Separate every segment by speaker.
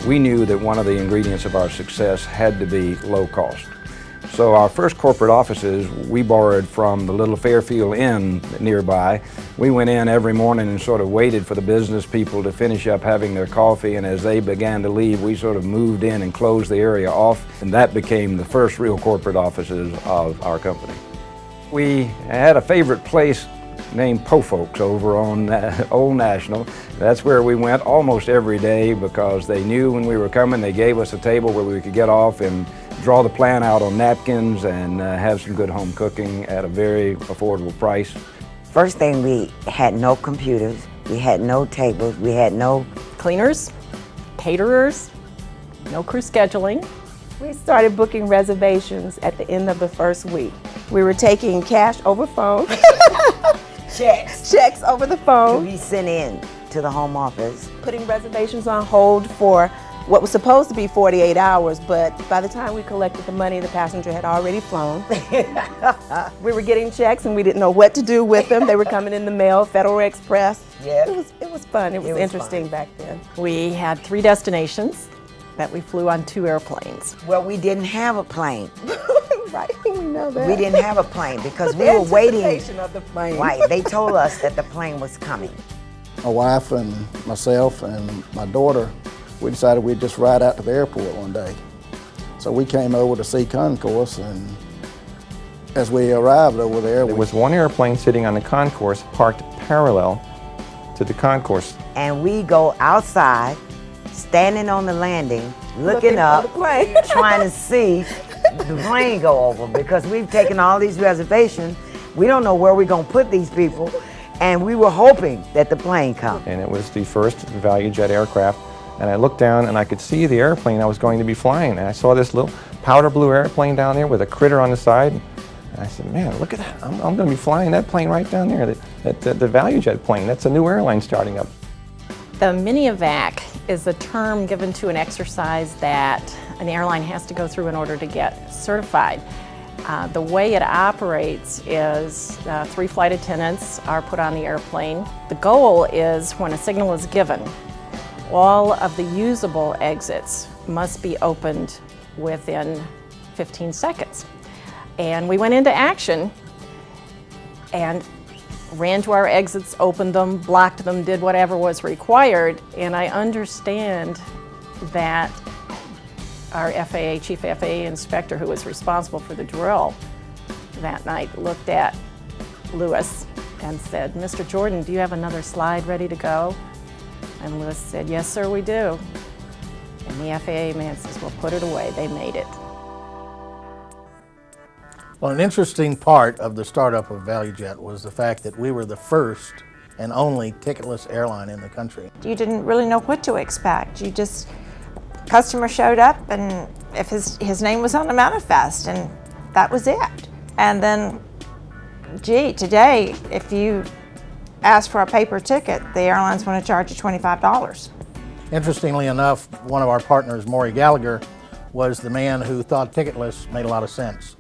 Speaker 1: we knew that one of the ingredients of our success had to be low cost. So our first corporate offices, we borrowed from the little Fairfield Inn nearby. We went in every morning and sort of waited for the business people to finish up having their coffee, and as they began to leave, we sort of moved in and closed the area off, and that became the first real corporate offices of our company. We had a favorite place named Po Folks over on Old National. That's where we went almost every day because they knew when we were coming. They gave us a table where we could get off and draw the plan out on napkins and have some good home cooking at a very affordable price.
Speaker 2: First thing, we had no computers, we had no tables, we had no
Speaker 3: cleaners, caterers, no crew scheduling.
Speaker 4: We started booking reservations at the end of the first week. We were taking cash over phone. Checks over the phone.
Speaker 2: We sent in to the home office.
Speaker 4: Putting reservations on hold for what was supposed to be 48 hours, but by the time we collected the money, the passenger had already flown. We were getting checks and we didn't know what to do with them. They were coming in the mail, Federal Express.
Speaker 2: Yeah.
Speaker 4: It was fun. It was interesting back then.
Speaker 3: We had 3 destinations that we flew on 2 airplanes.
Speaker 2: Well, we didn't have a plane.
Speaker 4: Right, we know that.
Speaker 2: We didn't have a plane because we were waiting.
Speaker 4: Of the plane.
Speaker 2: Right, they told us that the plane was coming.
Speaker 5: My wife and myself and my daughter, we decided we'd just ride out to the airport one day. So we came over to see concourse, and as we arrived over there,
Speaker 6: there was one airplane sitting on the concourse parked parallel to the concourse.
Speaker 2: And we go outside, standing on the landing, looking up, trying to see the plane go over because we've taken all these reservations. We don't know where we're going to put these people, and we were hoping that the plane come.
Speaker 6: And it was the first value jet aircraft, and I looked down and I could see the airplane I was going to be flying, and I saw this little powder blue airplane down there with a critter on the side, and I said, man, look at that, I'm going to be flying that plane right down there, the value jet plane. That's a new airline starting up.
Speaker 3: The mini-evac is a term given to an exercise that an airline has to go through in order to get certified. The way it operates is 3 flight attendants are put on the airplane. The goal is when a signal is given, all of the usable exits must be opened within 15 seconds. And we went into action and ran to our exits, opened them, blocked them, did whatever was required, and I understand that our FAA, Chief FAA Inspector, who was responsible for the drill that night, looked at Lewis and said, Mr. Jordan, do you have another slide ready to go? And Lewis said, yes, sir, we do. And the FAA man says, well, put it away, they made it.
Speaker 7: Well, an interesting part of the startup of ValueJet was the fact that we were the first and only ticketless airline in the country.
Speaker 8: You didn't really know what to expect. You just, customer showed up, and if his name was on the manifest, and that was it. And then, gee, today, if you ask for a paper ticket, the airlines want to charge you $25.
Speaker 7: Interestingly enough, one of our partners, Maury Gallagher, was the man who thought ticketless made a lot of sense.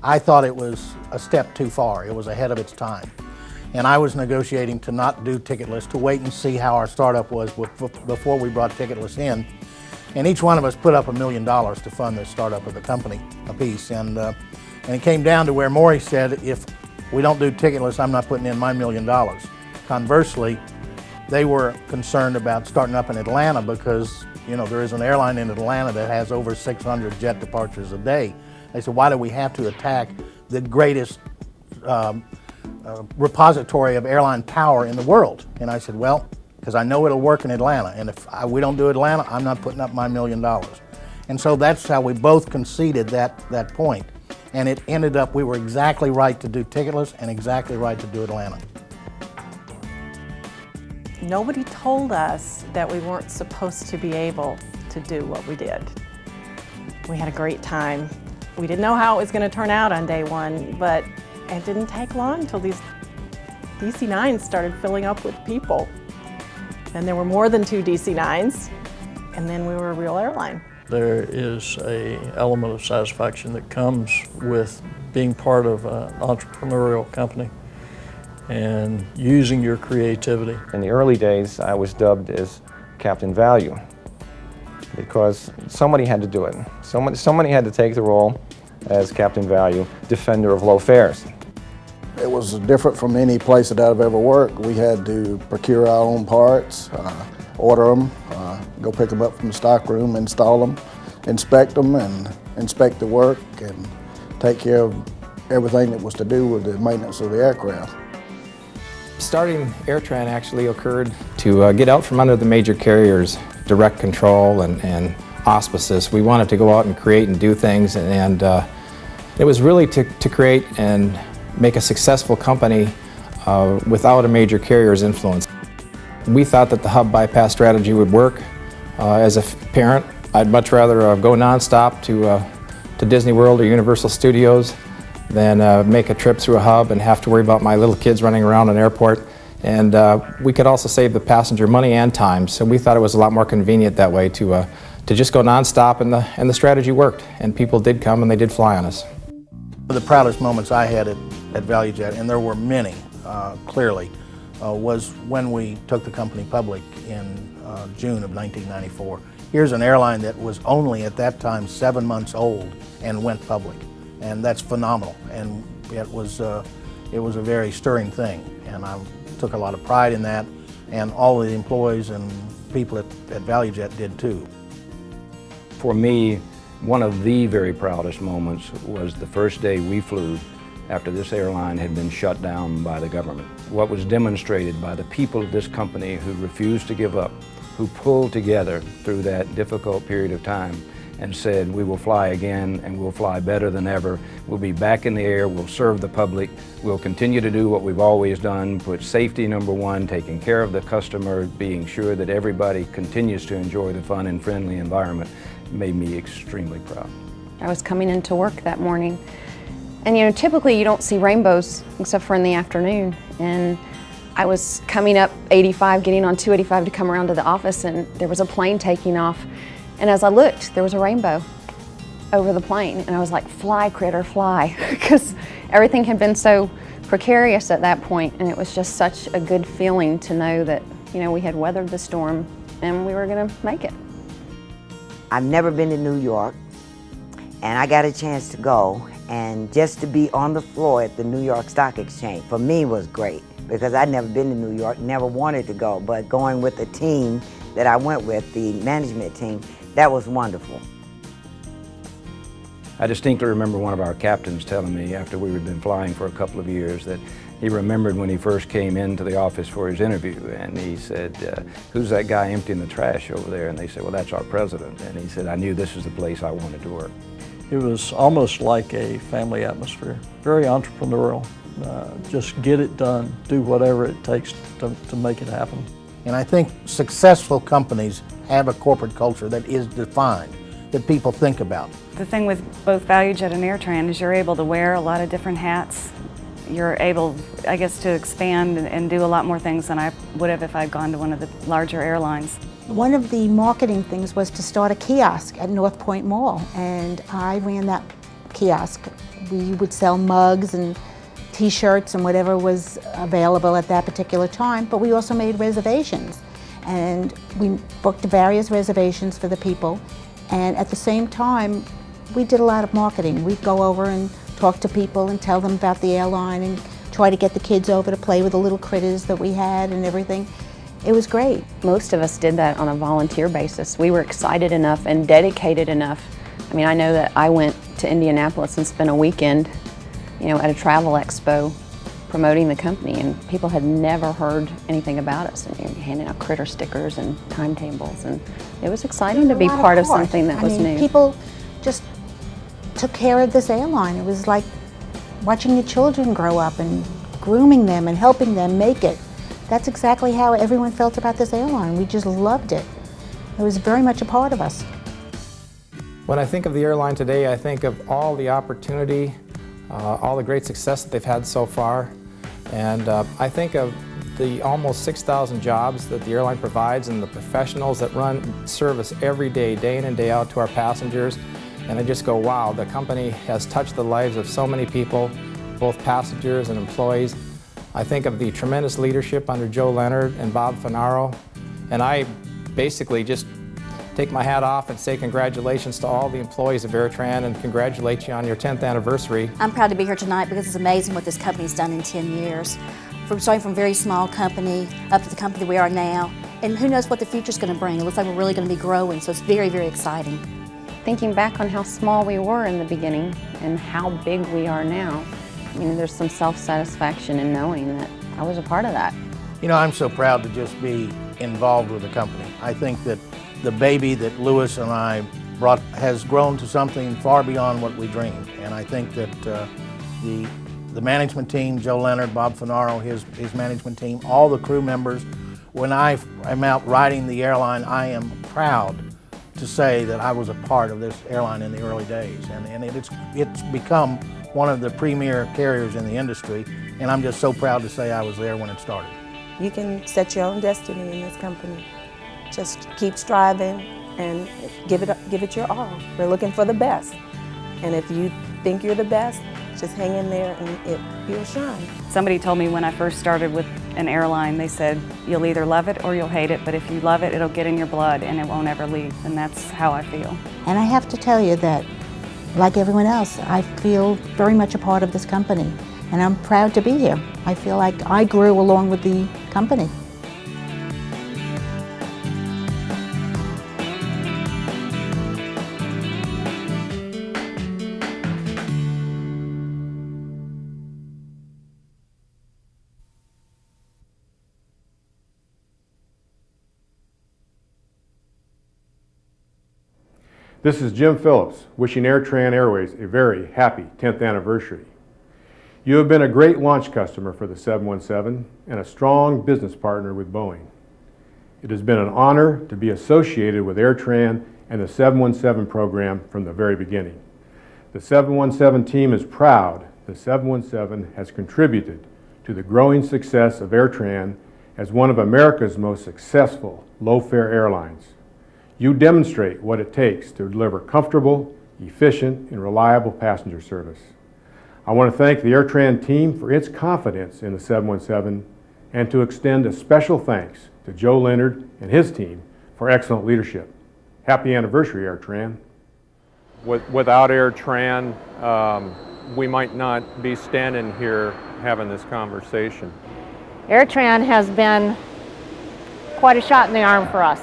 Speaker 7: I thought it was a step too far. It was ahead of its time. And I was negotiating to not do ticketless, to wait and see how our startup was before we brought ticketless in. And each one of us put up $1 million to fund the startup of the company apiece. And it came down to where Maury said, if we don't do ticketless, I'm not putting in my $1 million. Conversely, they were concerned about starting up in Atlanta because, you know, there is an airline in Atlanta that has over 600 jet departures a day. They said, why do we have to attack the greatest repository of airline power in the world? And I said, well, because I know it'll work in Atlanta, and if we don't do Atlanta, I'm not putting up my $1 million. And so that's how we both conceded that point. And it ended up, we were exactly right to do ticketless and exactly right to do Atlanta.
Speaker 3: Nobody told us that we weren't supposed to be able to do what we did. We had a great time. We didn't know how it was going to turn out on day one, but it didn't take long until these DC-9s started filling up with people. And there were more than 2 DC-9s, and then we were a real airline.
Speaker 9: There is an element of satisfaction that comes with being part of an entrepreneurial company and using your creativity.
Speaker 6: In the early days, I was dubbed as Captain Value. because somebody had to do it. Somebody had to take the role as Captain Value, defender of low fares.
Speaker 5: It was different from any place that I've ever worked. We had to procure our own parts, order them, go pick them up from the stock room, install them, inspect them, and inspect the work, and take care of everything that was to do with the maintenance of the aircraft.
Speaker 10: Starting AirTran actually occurred to get out from under the major carriers' direct control and auspices. We wanted to go out and create and do things, and it was really to create and make a successful company without a major carrier's influence. We thought that the hub bypass strategy would work. As a parent, I'd much rather go nonstop to Disney World or Universal Studios than make a trip through a hub and have to worry about my little kids running around an airport. And we could also save the passenger money and time, so we thought it was a lot more convenient that way to just go nonstop, and the strategy worked, and people did come and they did fly on us.
Speaker 7: One of the proudest moments I had at ValueJet, and there were many, clearly, was when we took the company public in June of 1994. Here's an airline that was only at that time 7 months old and went public, and that's phenomenal. And it was a very stirring thing, and I took a lot of pride in that, and all of the employees and people at ValueJet did too.
Speaker 1: For me, one of the very proudest moments was the first day we flew after this airline had been shut down by the government. What was demonstrated by the people of this company who refused to give up, who pulled together through that difficult period of time and said, we will fly again, and we'll fly better than ever. We'll be back in the air, we'll serve the public, we'll continue to do what we've always done, put safety number one, taking care of the customer, being sure that everybody continues to enjoy the fun and friendly environment, made me extremely proud.
Speaker 11: I was coming into work that morning, and you know, typically you don't see rainbows except for in the afternoon, and I was coming up 85, getting on 285 to come around to the office, and there was a plane taking off, and as I looked, there was a rainbow over the plane, and I was like, fly, critter, fly, because everything had been so precarious at that point, and it was just such a good feeling to know that, you know, we had weathered the storm and we were gonna make it.
Speaker 2: I've never been to New York, and I got a chance to go, and just to be on the floor at the New York Stock Exchange, for me was great, because I'd never been to New York, never wanted to go, but going with the team that I went with, the management team, that was wonderful.
Speaker 1: I distinctly remember one of our captains telling me after we had been flying for a couple of years that he remembered when he first came into the office for his interview, and he said, who's that guy emptying the trash over there? And they said, well, that's our president. And he said, I knew this was the place I wanted to work.
Speaker 9: It was almost like a family atmosphere, very entrepreneurial. Just get it done, do whatever it takes to make it happen.
Speaker 7: And I think successful companies have a corporate culture that is defined, that people think about.
Speaker 12: The thing with both ValueJet and AirTran is you're able to wear a lot of different hats. You're able, I guess, to expand and do a lot more things than I would have if I'd gone to one of the larger airlines.
Speaker 13: One of the marketing things was to start a kiosk at North Point Mall, and I ran that kiosk. We would sell mugs and t-shirts and whatever was available at that particular time, but we also made reservations, and we booked various reservations for the people, and at the same time we did a lot of marketing. We'd go over and talk to people and tell them about the airline and try to get the kids over to play with the little critters that we had and everything. It was great.
Speaker 11: Most of us did that on a volunteer basis. We were excited enough and dedicated enough. I mean, I know that I went to Indianapolis and spent a weekend, you know, at a travel expo promoting the company, and people had never heard anything about us, and handing out critter stickers and timetables, and it was exciting to be part of something that was new.
Speaker 13: People just took care of this airline. It was like watching your children grow up and grooming them and helping them make it. That's exactly how everyone felt about this airline. We just loved it. It was very much a part of us.
Speaker 10: When I think of the airline today, I think of all the opportunity, all the great success that they've had so far, and I think of the almost 6,000 jobs that the airline provides and the professionals that run service every day, day in and day out to our passengers, and I just go, wow, the company has touched the lives of so many people, both passengers and employees. I think of the tremendous leadership under Joe Leonard and Bob Finaro, and I basically just take my hat off and say congratulations to all the employees of AirTran and congratulate you on your 10th anniversary.
Speaker 14: I'm proud to be here tonight because it's amazing what this company's done in 10 years. From starting from a very small company up to the company we are now. And who knows what the future's going to bring. It looks like we're really going to be growing, so it's very, very exciting.
Speaker 11: Thinking back on how small we were in the beginning and how big we are now, there's some self-satisfaction in knowing that I was a part of that.
Speaker 7: You know, I'm so proud to just be involved with the company. I think that the baby that Louis and I brought has grown to something far beyond what we dreamed. And I think that the management team, Joe Leonard, Bob Finaro, his management team, all the crew members, when I am out riding the airline, I am proud to say that I was a part of this airline in the early days. And it's become one of the premier carriers in the industry, and I'm just so proud to say I was there when it started.
Speaker 4: You can set your own destiny in this company. Just keep striving and give it your all. We're looking for the best. And if you think you're the best, just hang in there and you'll shine.
Speaker 12: Somebody told me when I first started with an airline, they said, you'll either love it or you'll hate it, but if you love it, it'll get in your blood and it won't ever leave. And that's how I feel.
Speaker 13: And I have to tell you that, like everyone else, I feel very much a part of this company. And I'm proud to be here. I feel like I grew along with the company.
Speaker 15: This is Jim Phillips, wishing AirTran Airways a very happy 10th anniversary. You have been a great launch customer for the 717 and a strong business partner with Boeing. It has been an honor to be associated with AirTran and the 717 program from the very beginning. The 717 team is proud the 717 has contributed to the growing success of AirTran as one of America's most successful low-fare airlines. You demonstrate what it takes to deliver comfortable, efficient, and reliable passenger service. I want to thank the AirTran team for its confidence in the 717 and to extend a special thanks to Joe Leonard and his team for excellent leadership. Happy anniversary, AirTran.
Speaker 6: Without AirTran, we might not be standing here having this conversation.
Speaker 3: AirTran has been quite a shot in the arm for us.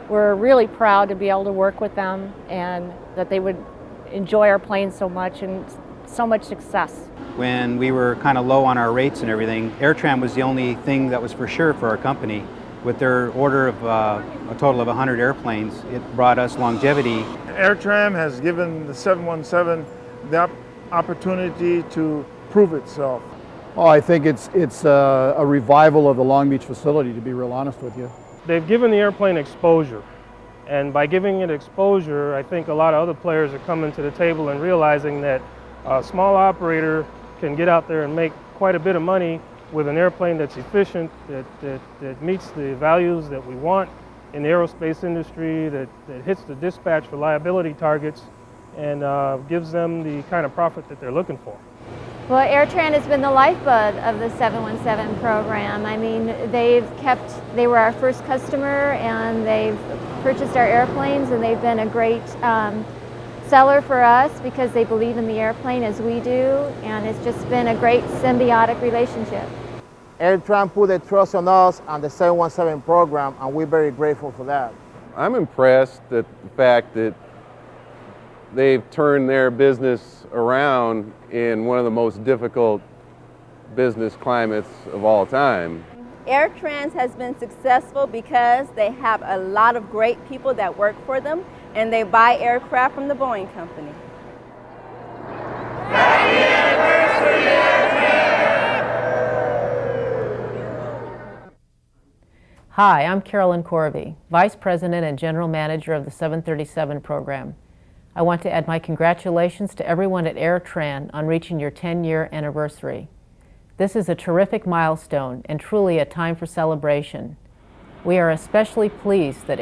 Speaker 3: We're really proud to be able to work with them and that they would enjoy our planes so much and so much success.
Speaker 16: When we were kind of low on our rates and everything, AirTran was the only thing that was for sure for our company. With their order of a total of 100 airplanes, it brought us longevity.
Speaker 17: AirTran has given the 717 the opportunity to prove itself.
Speaker 18: Oh, I think it's a revival of the Long Beach facility, to be real honest with you.
Speaker 19: They've given the airplane exposure, and by giving it exposure, I think a lot of other players are coming to the table and realizing that a small operator can get out there and make quite a bit of money with an airplane that's efficient, that meets the values that we want in the aerospace industry, that hits the dispatch reliability targets, and gives them the kind of profit that they're looking for.
Speaker 20: Well, AirTran has been the lifeblood of the 717 program. I mean, they were our first customer and they've purchased our airplanes, and they've been a great seller for us because they believe in the airplane as we do, and it's just been a great symbiotic relationship.
Speaker 21: AirTran put their trust on us and the 717 program, and we're very grateful for that.
Speaker 22: I'm impressed at the fact that they've turned their business around in one of the most difficult business climates of all time.
Speaker 23: AirTran has been successful because they have a lot of great people that work for them, and they buy aircraft from the Boeing company.
Speaker 24: Happy anniversary,
Speaker 3: Hi, I'm Carolyn Corvey, Vice President and General Manager of the 737 program. I want to add my congratulations to everyone at AirTran on reaching your 10-year anniversary. This is a terrific milestone and truly a time for celebration. We are especially pleased that